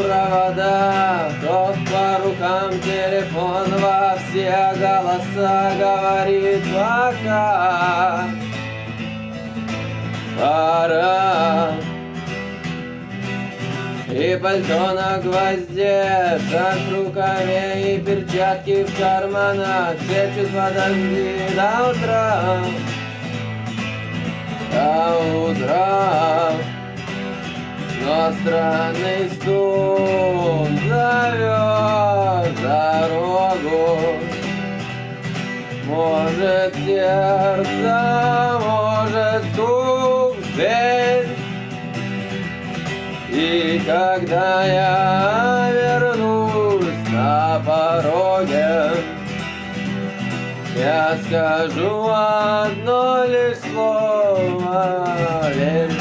провода, тот по рукам телефон во все голоса говорит пока. Пора. И пальто на гвозде, шаг в рукаве и перчатки в карманах, шепчет подожди до утра, до утра. Но странный стук зовет дорогу, может сердце, может стук в дверь. И когда я вернусь на пороге, я скажу одно лишь слово: верь.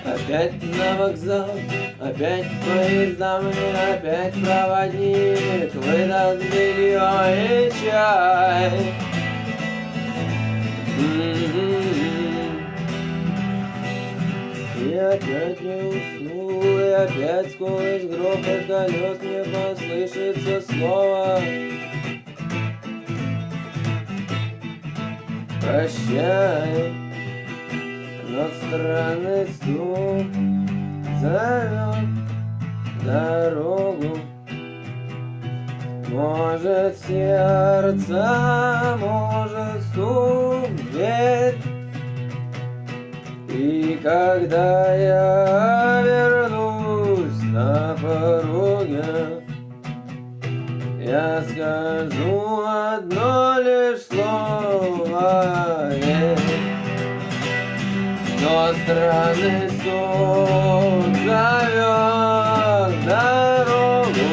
Опять на вокзал, опять поезда, мне опять проводник выдаст белье и чай. И опять не усну, и опять сквозь грохот колес мне послышится слово: прощай. Но странный стук зовет дорогу, может сердце, может стук в дверь. И когда я вернусь на пороге, я скажу одно лишь слово: верь. Но странный стук зовет дорогу,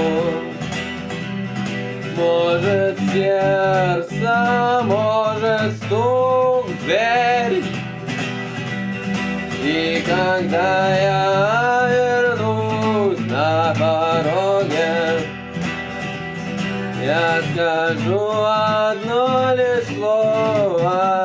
может сердце, может стук в дверь. И когда я вернусь на пороге, я скажу одно лишь слово: